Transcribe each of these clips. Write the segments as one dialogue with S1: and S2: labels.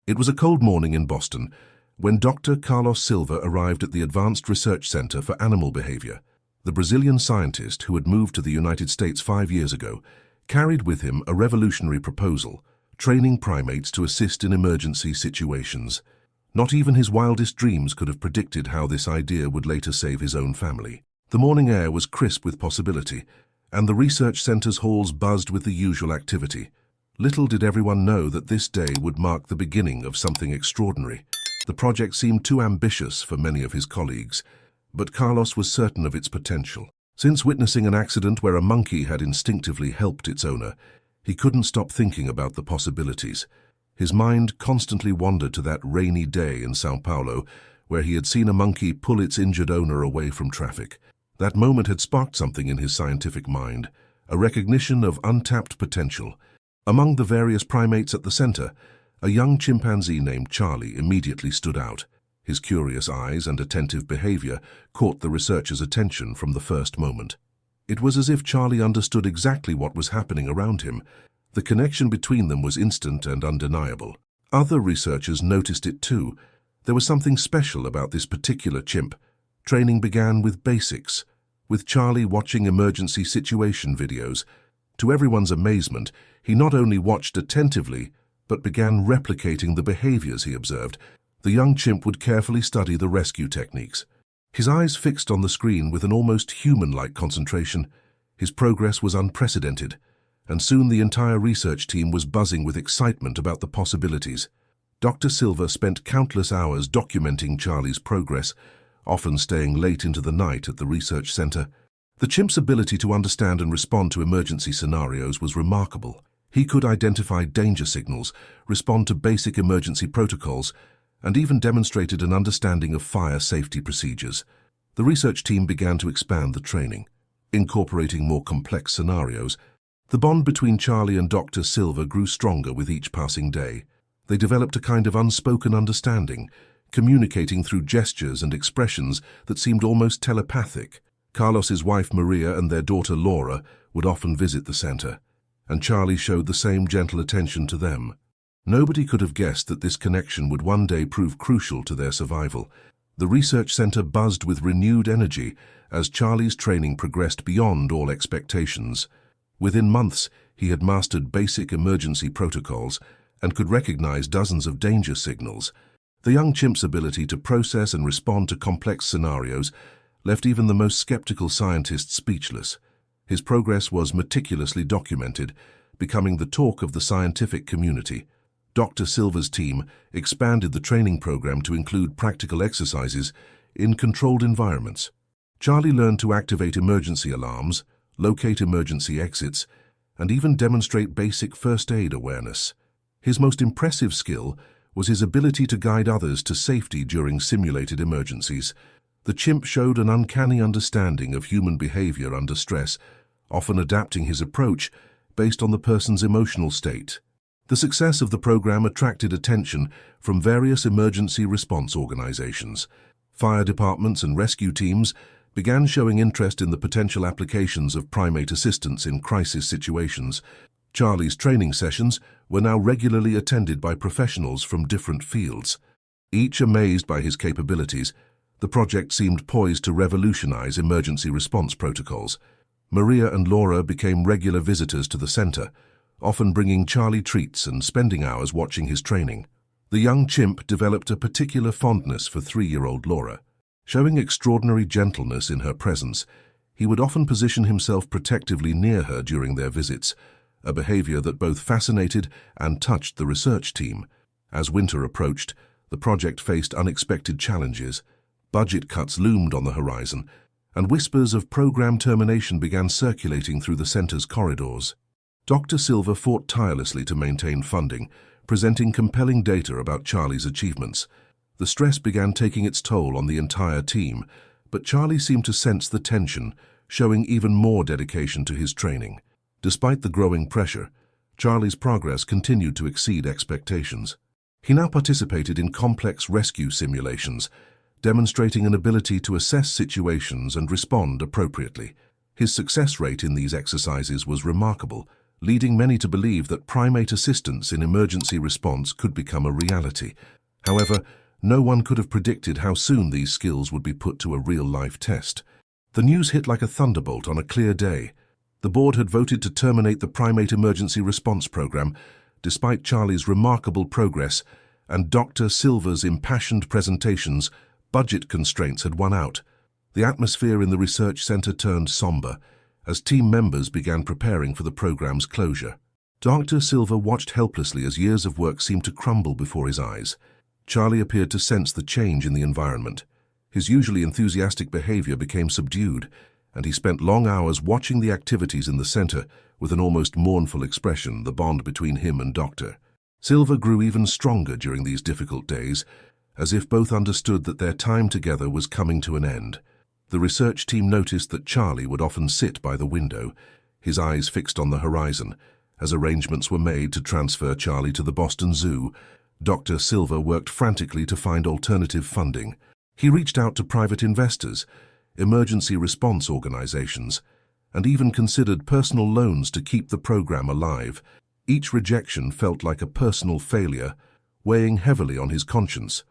S1: It was a cold morning in Boston when Dr. Carlos Silva arrived at the Advanced Research Center for Animal Behavior. The Brazilian scientist, who had moved to the United States 5 years ago, carried with him a revolutionary proposal: training primates to assist in emergency situations. Not even his wildest dreams could have predicted how this idea would later save his own family. The morning air was crisp with possibility, and the research center's halls buzzed with the usual activity. Little did everyone know that this day would mark the beginning of something extraordinary. The project seemed too ambitious for many of his colleagues, but Carlos was certain of its potential. Since witnessing an accident where a monkey had instinctively helped its owner, he couldn't stop thinking about the possibilities. His mind constantly wandered to that rainy day in São Paulo, where he had seen a monkey pull its injured owner away from traffic. That moment had sparked something in his scientific mind, a recognition of untapped potential. Among the various primates at the center, a young chimpanzee named Charlie immediately stood out. His curious eyes and attentive behavior caught the researchers' attention from the first moment. It was as if Charlie understood exactly what was happening around him. The connection between them was instant and undeniable. Other researchers noticed it too. There was something special about this particular chimp. Training began with basics, with Charlie watching emergency situation videos. To everyone's amazement, he not only watched attentively, but began replicating the behaviors he observed. The young chimp would carefully study the rescue techniques. His eyes fixed on the screen with an almost human-like concentration. His progress was unprecedented, and soon the entire research team was buzzing with excitement about the possibilities. Dr. Silva spent countless hours documenting Charlie's progress, often staying late into the night at the research center. The chimp's ability to understand and respond to emergency scenarios was remarkable. He could identify danger signals, respond to basic emergency protocols, and even demonstrated an understanding of fire safety procedures. The research team began to expand the training, incorporating more complex scenarios. The bond between Charlie and Dr. Silva grew stronger with each passing day. They developed a kind of unspoken understanding, communicating through gestures and expressions that seemed almost telepathic. Carlos's wife Maria and their daughter Laura would often visit the center, and Charlie showed the same gentle attention to them. Nobody could have guessed that this connection would one day prove crucial to their survival. The research center buzzed with renewed energy as Charlie's training progressed beyond all expectations. Within months, he had mastered basic emergency protocols and could recognize dozens of danger signals. The young chimp's ability to process and respond to complex scenarios left even the most skeptical scientists speechless. His progress was meticulously documented, becoming the talk of the scientific community. Dr. Silva's team expanded the training program to include practical exercises in controlled environments. Charlie learned to activate emergency alarms, locate emergency exits, and even demonstrate basic first aid awareness. His most impressive skill was his ability to guide others to safety during simulated emergencies. The chimp showed an uncanny understanding of human behavior under stress, often adapting his approach based on the person's emotional state. The success of the program attracted attention from various emergency response organizations. Fire departments and rescue teams began showing interest in the potential applications of primate assistance in crisis situations. Charlie's training sessions were now regularly attended by professionals from different fields. Each amazed by his capabilities, the project seemed poised to revolutionize emergency response protocols. Maria and Laura became regular visitors to the center, often bringing Charlie treats and spending hours watching his training. The young chimp developed a particular fondness for 3-year-old Laura. Showing extraordinary gentleness in her presence, he would often position himself protectively near her during their visits, a behavior that both fascinated and touched the research team. As winter approached, the project faced unexpected challenges. Budget cuts loomed on the horizon, and whispers of program termination began circulating through the center's corridors. Dr. Silva fought tirelessly to maintain funding, presenting compelling data about Charlie's achievements. The stress began taking its toll on the entire team, but Charlie seemed to sense the tension, showing even more dedication to his training. Despite the growing pressure, Charlie's progress continued to exceed expectations. He now participated in complex rescue simulations, demonstrating an ability to assess situations and respond appropriately. His success rate in these exercises was remarkable, leading many to believe that primate assistance in emergency response could become a reality. However, no one could have predicted how soon these skills would be put to a real-life test. The news hit like a thunderbolt on a clear day. The board had voted to terminate the primate emergency response program, despite Charlie's remarkable progress and Dr. Silver's impassioned presentations. Budget constraints had won out. The atmosphere in the research center turned somber as team members began preparing for the program's closure. Dr. Silver watched helplessly as years of work seemed to crumble before his eyes. Charlie appeared to sense the change in the environment. His usually enthusiastic behavior became subdued, and he spent long hours watching the activities in the center with an almost mournful expression. The bond between him and Dr. Silver grew even stronger during these difficult days, as if both understood that their time together was coming to an end. The research team noticed that Charlie would often sit by the window, his eyes fixed on the horizon. As arrangements were made to transfer Charlie to the Boston Zoo, Dr. Silver worked frantically to find alternative funding. He reached out to private investors, emergency response organizations, and even considered personal loans to keep the program alive. Each rejection felt like a personal failure, weighing heavily on his conscience.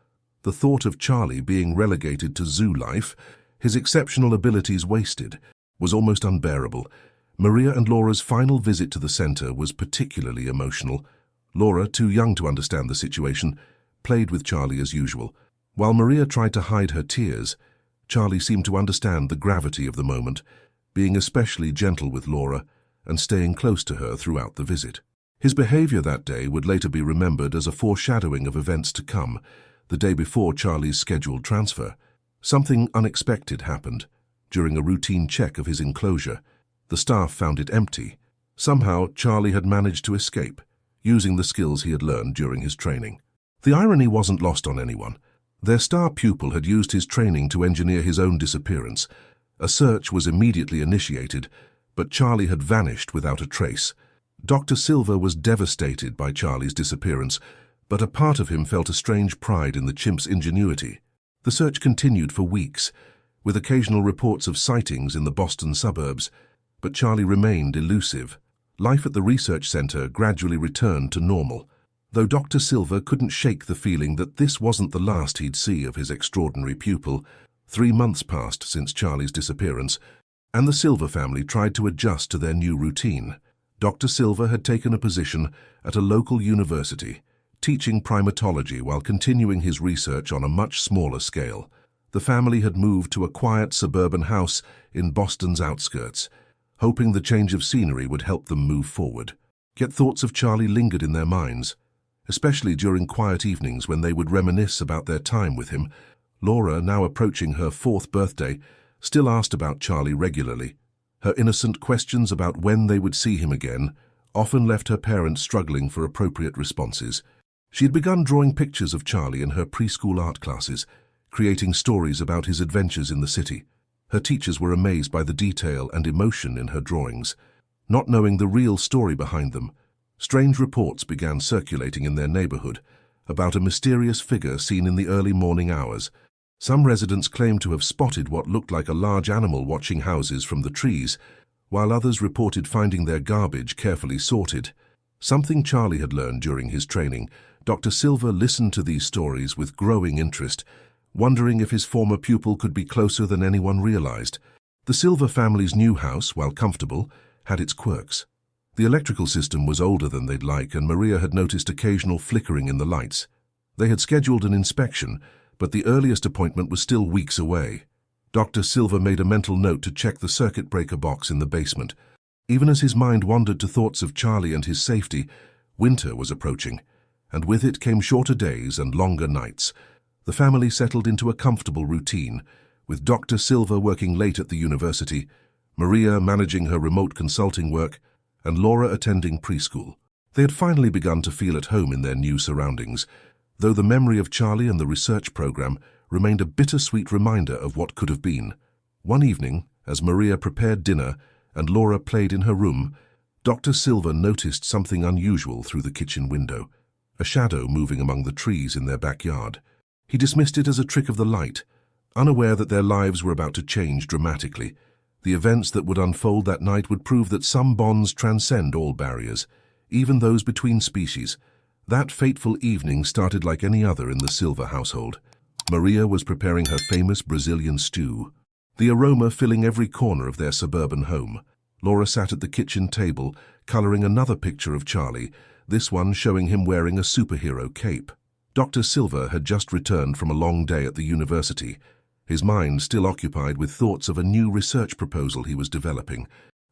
S1: The thought of Charlie being relegated to zoo life, his exceptional abilities wasted, was almost unbearable. Maria and Laura's final visit to the center was particularly emotional. Laura, too young to understand the situation, played with Charlie as usual. While Maria tried to hide her tears, Charlie seemed to understand the gravity of the moment, being especially gentle with Laura and staying close to her throughout the visit. His behavior that day would later be remembered as a foreshadowing of events to come. The day before Charlie's scheduled transfer, something unexpected happened. During a routine check of his enclosure, the staff found it empty. Somehow, Charlie had managed to escape, using the skills he had learned during his training. The irony wasn't lost on anyone. Their star pupil had used his training to engineer his own disappearance. A search was immediately initiated, but Charlie had vanished without a trace. Dr. Silver was devastated by Charlie's disappearance, but a part of him felt a strange pride in the chimp's ingenuity. The search continued for weeks, with occasional reports of sightings in the Boston suburbs, but Charlie remained elusive. Life at the research center gradually returned to normal, though Dr. Silver couldn't shake the feeling that this wasn't the last he'd see of his extraordinary pupil. 3 months passed since Charlie's disappearance, and the Silver family tried to adjust to their new routine. Dr. Silver had taken a position at a local university, teaching primatology while continuing his research on a much smaller scale. The family had moved to a quiet suburban house in Boston's outskirts, hoping the change of scenery would help them move forward. Yet thoughts of Charlie lingered in their minds, especially during quiet evenings when they would reminisce about their time with him. Laura, now approaching her 4th birthday, still asked about Charlie regularly. Her innocent questions about when they would see him again often left her parents struggling for appropriate responses. She had begun drawing pictures of Charlie in her preschool art classes, creating stories about his adventures in the city. Her teachers were amazed by the detail and emotion in her drawings. Not knowing the real story behind them, strange reports began circulating in their neighborhood about a mysterious figure seen in the early morning hours. Some residents claimed to have spotted what looked like a large animal watching houses from the trees, while others reported finding their garbage carefully sorted. Something Charlie had learned during his training. Dr. Silver listened to these stories with growing interest, wondering if his former pupil could be closer than anyone realized. The Silver family's new house, while comfortable, had its quirks. The electrical system was older than they'd like, and Maria had noticed occasional flickering in the lights. They had scheduled an inspection, but the earliest appointment was still weeks away. Dr. Silver made a mental note to check the circuit breaker box in the basement. Even as his mind wandered to thoughts of Charlie and his safety, winter was approaching, and with it came shorter days and longer nights. The family settled into a comfortable routine, with Dr. Silver working late at the university, Maria managing her remote consulting work, and Laura attending preschool. They had finally begun to feel at home in their new surroundings, though the memory of Charlie and the research program remained a bittersweet reminder of what could have been. One evening, as Maria prepared dinner and Laura played in her room, Dr. Silver noticed something unusual through the kitchen window, a shadow moving among the trees in their backyard. He dismissed it as a trick of the light, unaware that their lives were about to change dramatically. The events that would unfold that night would prove that some bonds transcend all barriers, even those between species. That fateful evening started like any other in the Silva household. Maria was preparing her famous Brazilian stew, the aroma filling every corner of their suburban home. Laura sat at the kitchen table, coloring another picture of Charlie, this one showing him wearing a superhero cape. Dr. Silva had just returned from a long day at the university, his mind still occupied with thoughts of a new research proposal he was developing.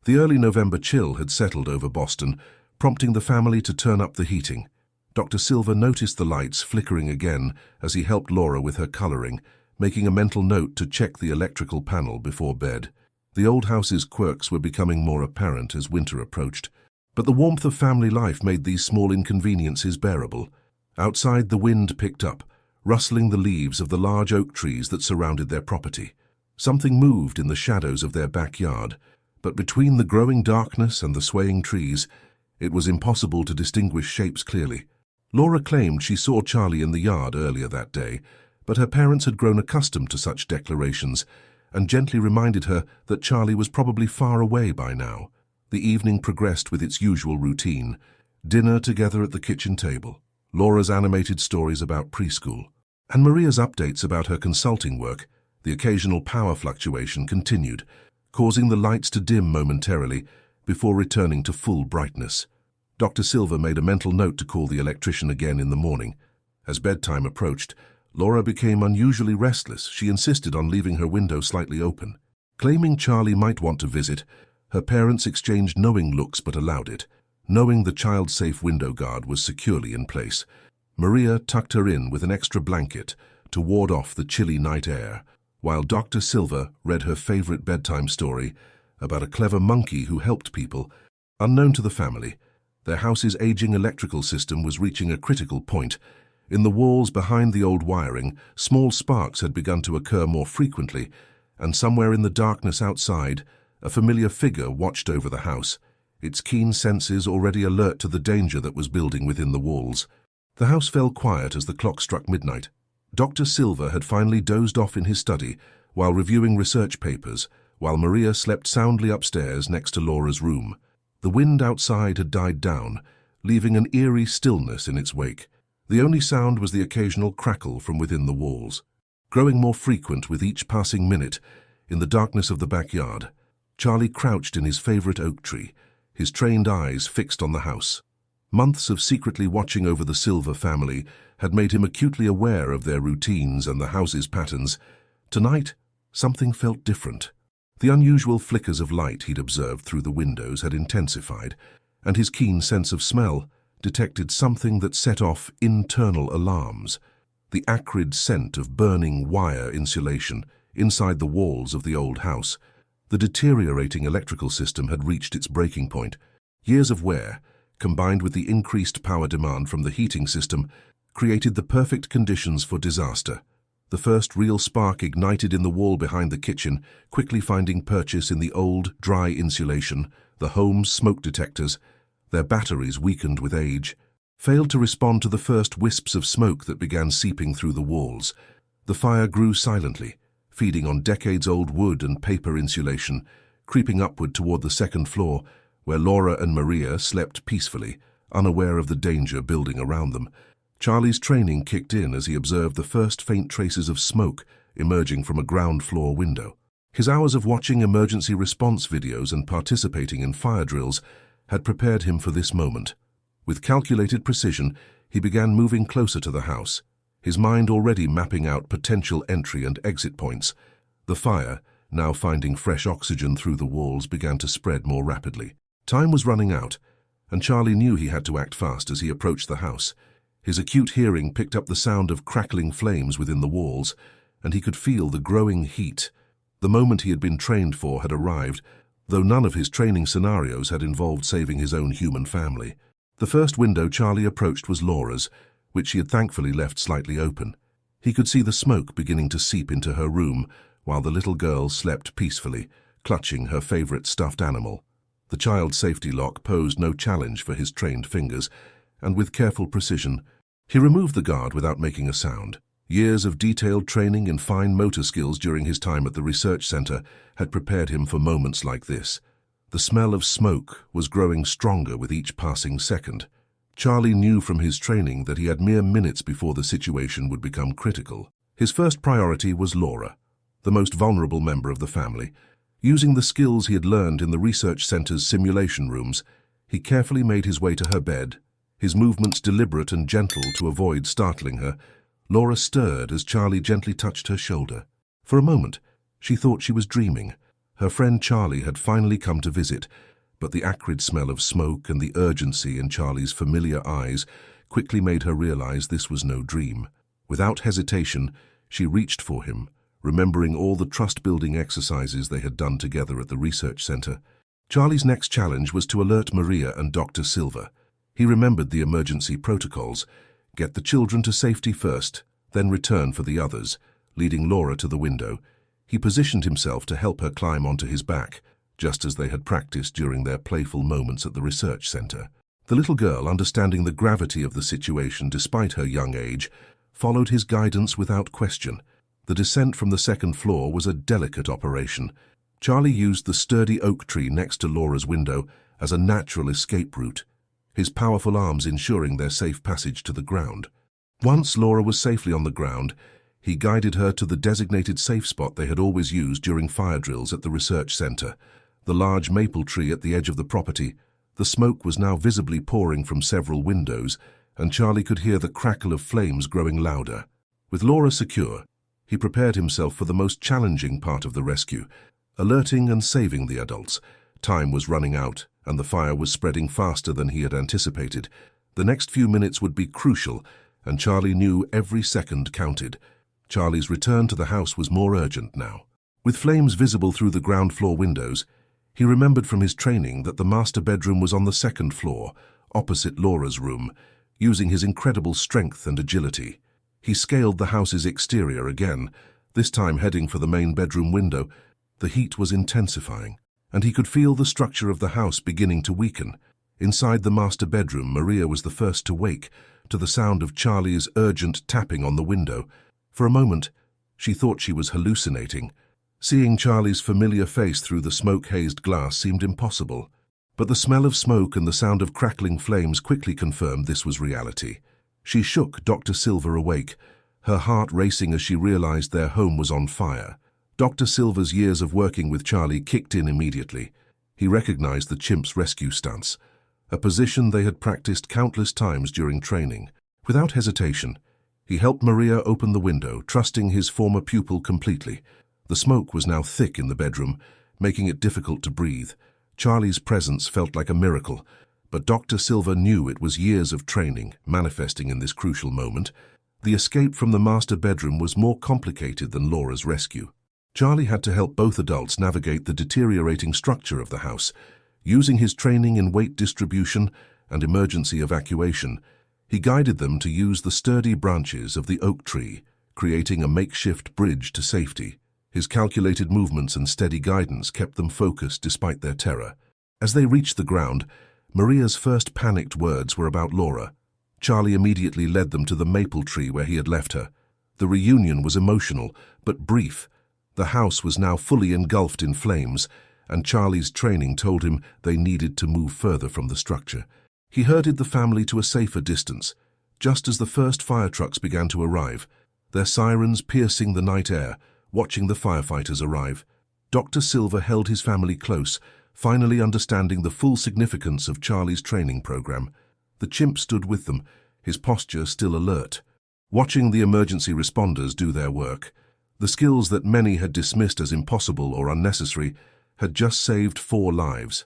S1: The early November chill had settled over Boston, prompting the family to turn up the heating. Dr. Silva noticed the lights flickering again as he helped Laura with her coloring, making a mental note to check the electrical panel before bed. The old house's quirks were becoming more apparent as winter approached, but the warmth of family life made these small inconveniences bearable. Outside, the wind picked up, rustling the leaves of the large oak trees that surrounded their property. Something moved in the shadows of their backyard, but between the growing darkness and the swaying trees, it was impossible to distinguish shapes clearly. Laura claimed she saw Charlie in the yard earlier that day, but her parents had grown accustomed to such declarations and gently reminded her that Charlie was probably far away by now. The evening progressed with its usual routine: dinner together at the kitchen table, Laura's animated stories about preschool, and Maria's updates about her consulting work. The occasional power fluctuation continued, causing the lights to dim momentarily before returning to full brightness. Dr. Silva made a mental note to call the electrician again in the morning. As bedtime approached, Laura became unusually restless. She insisted on leaving her window slightly open. Claiming Charlie might want to visit, her parents exchanged knowing looks but allowed it. Knowing the child-safe window guard was securely in place, Maria tucked her in with an extra blanket to ward off the chilly night air, while Dr. Silva read her favorite bedtime story about a clever monkey who helped people. Unknown to the family, their house's aging electrical system was reaching a critical point. In the walls behind the old wiring, small sparks had begun to occur more frequently, and somewhere in the darkness outside, a familiar figure watched over the house, its keen senses already alert to the danger that was building within the walls. The house fell quiet as the clock struck midnight. Dr. Silva had finally dozed off in his study while reviewing research papers, while Maria slept soundly upstairs next to Laura's room. The wind outside had died down, leaving an eerie stillness in its wake. The only sound was the occasional crackle from within the walls, growing more frequent with each passing minute. In the darkness of the backyard, Charlie crouched in his favorite oak tree, his trained eyes fixed on the house. Months of secretly watching over the Silva family had made him acutely aware of their routines and the house's patterns. Tonight, something felt different. The unusual flickers of light he'd observed through the windows had intensified, and his keen sense of smell detected something that set off internal alarms. The acrid scent of burning wire insulation inside the walls of the old house. The deteriorating electrical system had reached its breaking point. Years of wear, combined with the increased power demand from the heating system, created the perfect conditions for disaster. The first real spark ignited in the wall behind the kitchen, quickly finding purchase in the old, dry insulation. The home's smoke detectors, their batteries weakened with age, failed to respond to the first wisps of smoke that began seeping through the walls. The fire grew silently, feeding on decades-old wood and paper insulation, creeping upward toward the second floor, where Laura and Maria slept peacefully, unaware of the danger building around them. Charlie's training kicked in as he observed the first faint traces of smoke emerging from a ground-floor window. His hours of watching emergency response videos and participating in fire drills had prepared him for this moment. With calculated precision, he began moving closer to the house, his mind already mapping out potential entry and exit points. The fire, now finding fresh oxygen through the walls, began to spread more rapidly. Time was running out, and Charlie knew he had to act fast as he approached the house. His acute hearing picked up the sound of crackling flames within the walls, and he could feel the growing heat. The moment he had been trained for had arrived, though none of his training scenarios had involved saving his own human family. The first window Charlie approached was Laura's, which she had thankfully left slightly open. He could see the smoke beginning to seep into her room, while the little girl slept peacefully, clutching her favorite stuffed animal. The child's safety lock posed no challenge for his trained fingers, and with careful precision, he removed the guard without making a sound. Years of detailed training in fine motor skills during his time at the research center had prepared him for moments like this. The smell of smoke was growing stronger with each passing second. Charlie knew from his training that he had mere minutes before the situation would become critical. His first priority was Laura, the most vulnerable member of the family. Using the skills he had learned in the research center's simulation rooms, he carefully made his way to her bed, his movements deliberate and gentle to avoid startling her. Laura stirred as Charlie gently touched her shoulder. For a moment, she thought she was dreaming. Her friend Charlie had finally come to visit, but the acrid smell of smoke and the urgency in Charlie's familiar eyes quickly made her realize this was no dream. Without hesitation, she reached for him, remembering all the trust-building exercises they had done together at the research center. Charlie's next challenge was to alert Maria and Dr. Silva. He remembered the emergency protocols: get the children to safety first, then return for the others. Leading Laura to the window, he positioned himself to help her climb onto his back, just as they had practiced during their playful moments at the research center. The little girl, understanding the gravity of the situation despite her young age, followed his guidance without question. The descent from the second floor was a delicate operation. Charlie used the sturdy oak tree next to Laura's window as a natural escape route, his powerful arms ensuring their safe passage to the ground. Once Laura was safely on the ground, he guided her to the designated safe spot they had always used during fire drills at the research center, the large maple tree at the edge of the property. The smoke was now visibly pouring from several windows, and Charlie could hear the crackle of flames growing louder. With Laura secure, he prepared himself for the most challenging part of the rescue, alerting and saving the adults. Time was running out, and the fire was spreading faster than he had anticipated. The next few minutes would be crucial, and Charlie knew every second counted. Charlie's return to the house was more urgent now. With flames visible through the ground floor windows, he remembered from his training that the master bedroom was on the second floor, opposite Laura's room. Using his incredible strength and agility, he scaled the house's exterior again, this time heading for the main bedroom window. The heat was intensifying, and he could feel the structure of the house beginning to weaken. Inside the master bedroom, Maria was the first to wake to the sound of Charlie's urgent tapping on the window. For a moment, she thought she was hallucinating. Seeing Charlie's familiar face through the smoke-hazed glass seemed impossible, but the smell of smoke and the sound of crackling flames quickly confirmed this was reality. She shook Dr. Silva awake, her heart racing as she realized their home was on fire. Dr. Silva's years of working with Charlie kicked in immediately. He recognized the Chimp's rescue stance, a position they had practiced countless times during training. Without hesitation, he helped Maria open the window, trusting his former pupil completely. The smoke was now thick in the bedroom, making it difficult to breathe. Charlie's presence felt like a miracle, but Dr. Silva knew it was years of training manifesting in this crucial moment. The escape from the master bedroom was more complicated than Laura's rescue. Charlie had to help both adults navigate the deteriorating structure of the house. Using his training in weight distribution and emergency evacuation, he guided them to use the sturdy branches of the oak tree, creating a makeshift bridge to safety. His calculated movements and steady guidance kept them focused despite their terror. As they reached the ground, Maria's first panicked words were about Laura. Charlie immediately led them to the maple tree where he had left her. The reunion was emotional, but brief. The house was now fully engulfed in flames, and Charlie's training told him they needed to move further from the structure. He herded the family to a safer distance, just as the first fire trucks began to arrive, their sirens piercing the night air. Watching the firefighters arrive, Dr. Silva held his family close, finally understanding the full significance of Charlie's training program. The Chimp stood with them, his posture still alert, watching the emergency responders do their work. The skills that many had dismissed as impossible or unnecessary had just saved 4 lives.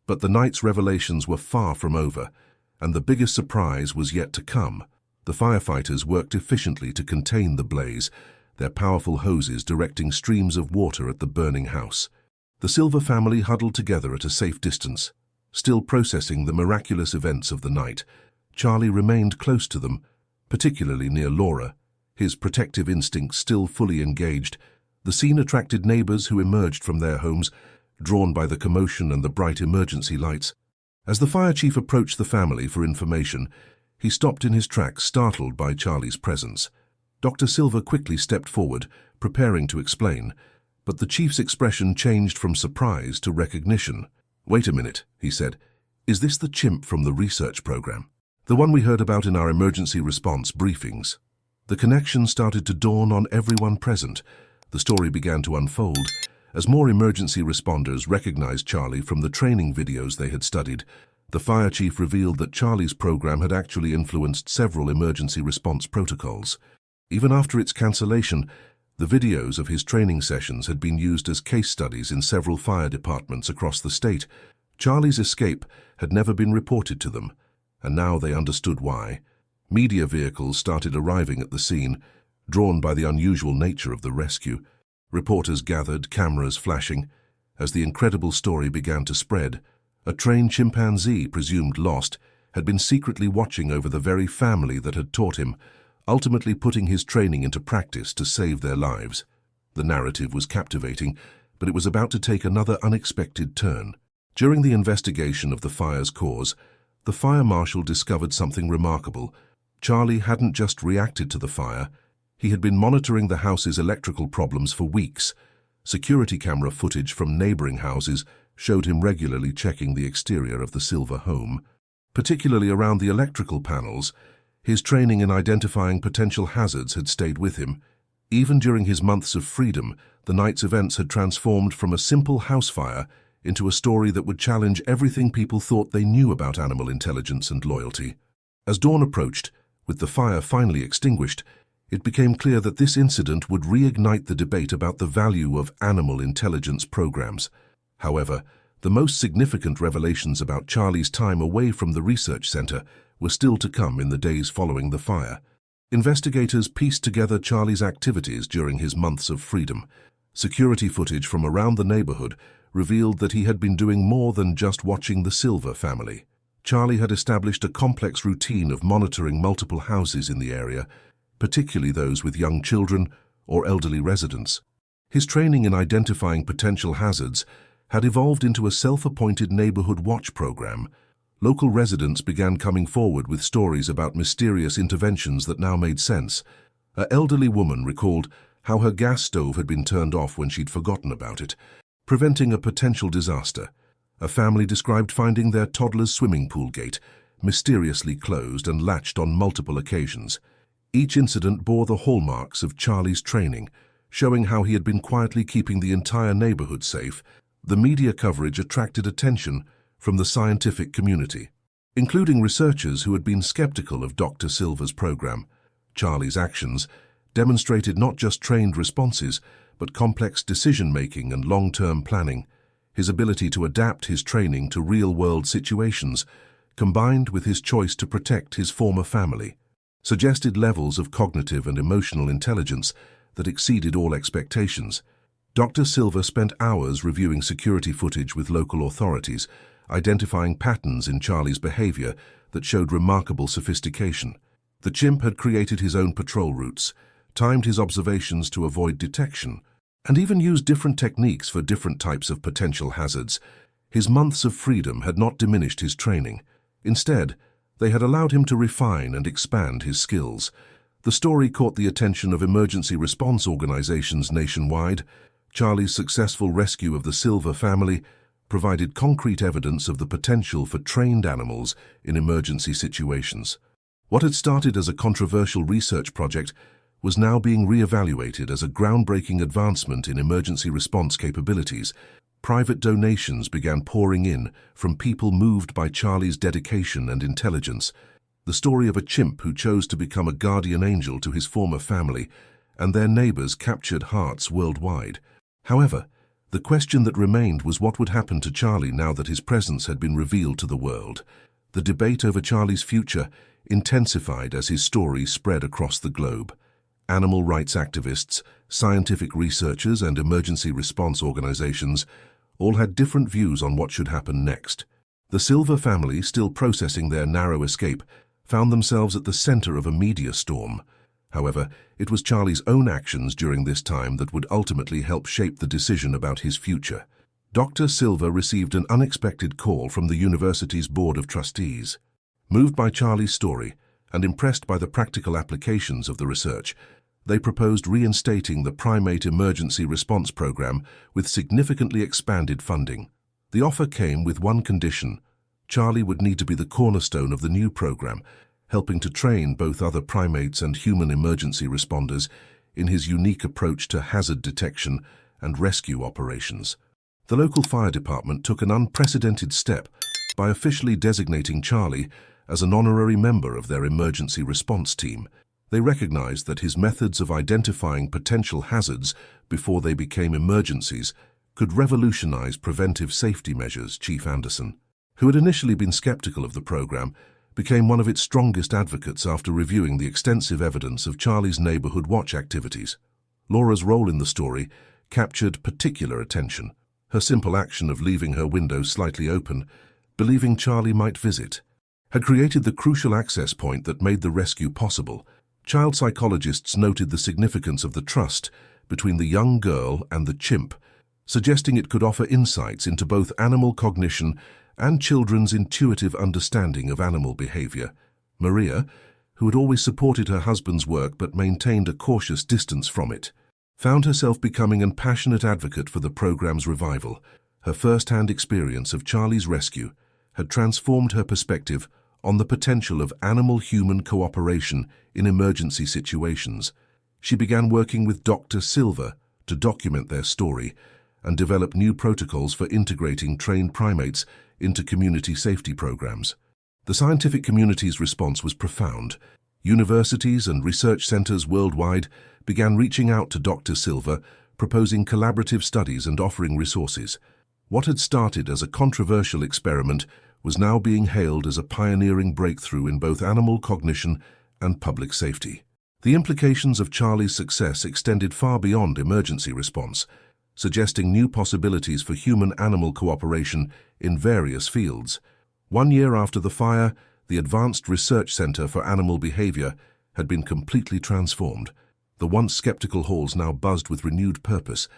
S1: But the night's revelations were far from over, and the biggest surprise was yet to come. The firefighters worked efficiently to contain the blaze, their powerful hoses directing streams of water at the burning house. The Silva family huddled together at a safe distance, still processing the miraculous events of the night. Charlie remained close to them, particularly near Laura, his protective instincts still fully engaged. The scene attracted neighbors who emerged from their homes, drawn by the commotion and the bright emergency lights. As the fire chief approached the family for information, he stopped in his tracks, startled by Charlie's presence. Dr. Silva quickly stepped forward, preparing to explain, but the chief's expression changed from surprise to recognition. "Wait a minute," he said. "Is this the Chimp from the research program? The one we heard about in our emergency response briefings?" The connection started to dawn on everyone present. The story began to unfold as more emergency responders recognized Charlie from the training videos they had studied. The fire chief revealed that Charlie's program had actually influenced several emergency response protocols. Even after its cancellation, the videos of his training sessions had been used as case studies in several fire departments across the state. Charlie's escape had never been reported to them, and now they understood why. Media vehicles started arriving at the scene, drawn by the unusual nature of the rescue. Reporters gathered, cameras flashing. As the incredible story began to spread, a trained chimpanzee, presumed lost, had been secretly watching over the very family that had taught him, ultimately putting his training into practice to save their lives. The narrative was captivating, but it was about to take another unexpected turn. During the investigation of the fire's cause, the fire marshal discovered something remarkable. Charlie hadn't just reacted to the fire. He had been monitoring the house's electrical problems for weeks. Security camera footage from neighboring houses showed him regularly checking the exterior of the Silva home. Particularly around the electrical panels, his training in identifying potential hazards had stayed with him. Even during his months of freedom, the night's events had transformed from a simple house fire into a story that would challenge everything people thought they knew about animal intelligence and loyalty. As dawn approached, with the fire finally extinguished, it became clear that this incident would reignite the debate about the value of animal intelligence programs. However, the most significant revelations about Charlie's time away from the research center were still to come in the days following the fire. Investigators pieced together Charlie's activities during his months of freedom. Security footage from around the neighborhood revealed that he had been doing more than just watching the Silva family. Charlie had established a complex routine of monitoring multiple houses in the area, particularly those with young children or elderly residents. His training in identifying potential hazards had evolved into a self-appointed neighborhood watch program. Local residents began coming forward with stories about mysterious interventions that now made sense. An elderly woman recalled how her gas stove had been turned off when she'd forgotten about it, preventing a potential disaster. A family described finding their toddler's swimming pool gate mysteriously closed and latched on multiple occasions. Each incident bore the hallmarks of Charlie's training, showing how he had been quietly keeping the entire neighborhood safe. The media coverage attracted attention from the scientific community, including researchers who had been skeptical of Dr. Silva's program. Charlie's actions demonstrated not just trained responses, but complex decision-making and long-term planning. His ability to adapt his training to real-world situations, combined with his choice to protect his former family, suggested levels of cognitive and emotional intelligence that exceeded all expectations. Dr. Silva spent hours reviewing security footage with local authorities, identifying patterns in Charlie's behavior that showed remarkable sophistication. The Chimp had created his own patrol routes, timed his observations to avoid detection, and even used different techniques for different types of potential hazards. His months of freedom had not diminished his training. Instead, they had allowed him to refine and expand his skills. The story caught the attention of emergency response organizations nationwide. Charlie's successful rescue of the Silva family provided concrete evidence of the potential for trained animals in emergency situations. What had started as a controversial research project was now being re-evaluated as a groundbreaking advancement in emergency response capabilities. Private donations began pouring in from people moved by Charlie's dedication and intelligence. The story of a chimp who chose to become a guardian angel to his former family and their neighbors captured hearts worldwide. However, the question that remained was what would happen to Charlie now that his presence had been revealed to the world. The debate over Charlie's future intensified as his story spread across the globe. Animal rights activists, scientific researchers, and emergency response organizations all had different views on what should happen next. The Silva family, still processing their narrow escape, found themselves at the center of a media storm. However, it was Charlie's own actions during this time that would ultimately help shape the decision about his future. Dr. Silva received an unexpected call from the university's board of trustees. Moved by Charlie's story and impressed by the practical applications of the research, They proposed reinstating the Primate Emergency Response Program with significantly expanded funding. The offer came with one condition: Charlie would need to be the cornerstone of the new program, helping to train both other primates and human emergency responders in his unique approach to hazard detection and rescue operations. The local fire department took an unprecedented step by officially designating Charlie as an honorary member of their emergency response team. They recognized that his methods of identifying potential hazards before they became emergencies could revolutionize preventive safety measures. Chief Anderson, who had initially been skeptical of the program, became one of its strongest advocates after reviewing the extensive evidence of Charlie's neighborhood watch activities. Laura's role in the story captured particular attention. Her simple action of leaving her window slightly open, believing Charlie might visit, had created the crucial access point that made the rescue possible. Child psychologists noted the significance of the trust between the young girl and the chimp, suggesting it could offer insights into both animal cognition and children's intuitive understanding of animal behavior. Maria, who had always supported her husband's work but maintained a cautious distance from it, found herself becoming a passionate advocate for the program's revival. Her first-hand experience of Charlie's rescue had transformed her perspective on the potential of animal-human cooperation in emergency situations. She began working with Dr. Silva to document their story and develop new protocols for integrating trained primates into community safety programs. The scientific community's response was profound. Universities and research centers worldwide began reaching out to Dr. Silva, proposing collaborative studies and offering resources. What had started as a controversial experiment was now being hailed as a pioneering breakthrough in both animal cognition and public safety. The implications of Charlie's success extended far beyond emergency response, suggesting new possibilities for human-animal cooperation in various fields. 1 year after the fire, the Advanced Research Center for Animal Behavior had been completely transformed. The once skeptical halls now buzzed with renewed purpose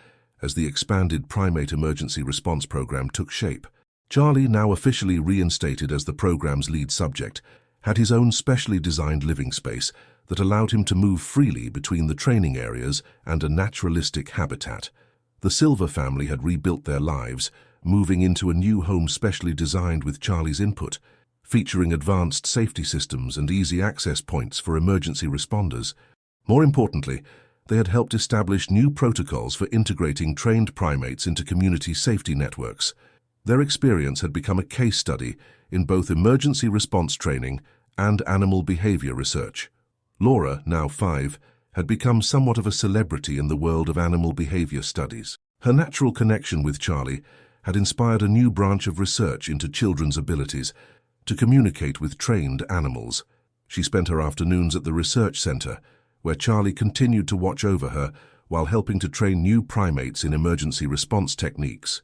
S1: as the expanded Primate Emergency Response Program took shape. Charlie, now officially reinstated as the program's lead subject, had his own specially designed living space that allowed him to move freely between the training areas and a naturalistic habitat. The Silva family had rebuilt their lives, moving into a new home specially designed with Charlie's input, featuring advanced safety systems and easy access points for emergency responders. More importantly, they had helped establish new protocols for integrating trained primates into community safety networks. Their experience had become a case study in both emergency response training and animal behavior research. Laura, now 5, had become somewhat of a celebrity in the world of animal behavior studies. Her natural connection with Charlie had inspired a new branch of research into children's abilities to communicate with trained animals. She spent her afternoons at the research center, where Charlie continued to watch over her while helping to train new primates in emergency response techniques.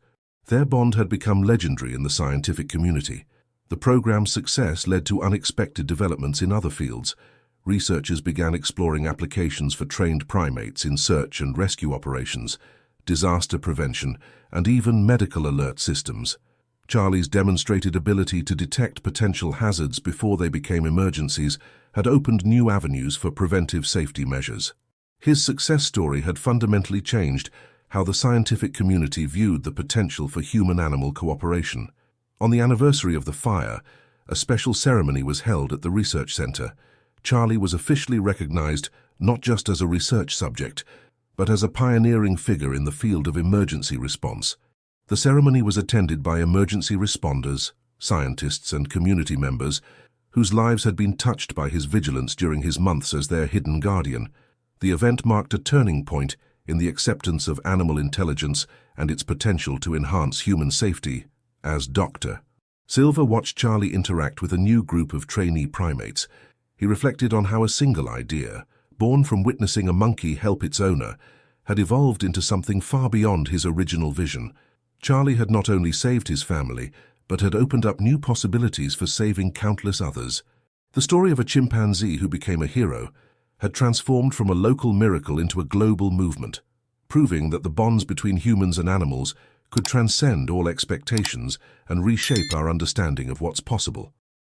S1: Their bond had become legendary in the scientific community. The program's success led to unexpected developments in other fields. Researchers began exploring applications for trained primates in search and rescue operations, disaster prevention, and even medical alert systems. Charlie's demonstrated ability to detect potential hazards before they became emergencies had opened new avenues for preventive safety measures. His success story had fundamentally changed how the scientific community viewed the potential for human-animal cooperation. On the anniversary of the fire, a special ceremony was held at the research center. Charlie was officially recognized not just as a research subject, but as a pioneering figure in the field of emergency response. The ceremony was attended by emergency responders, scientists, and community members whose lives had been touched by his vigilance during his months as their hidden guardian. The event marked a turning point in the acceptance of animal intelligence and its potential to enhance human safety. As Dr. Silva watched Charlie interact with a new group of trainee primates, he reflected on how a single idea, born from witnessing a monkey help its owner, had evolved into something far beyond his original vision. Charlie had not only saved his family, but had opened up new possibilities for saving countless others. The story of a chimpanzee who became a hero had transformed from a local miracle into a global movement, proving that the bonds between humans and animals could transcend all expectations and reshape our understanding of what's possible.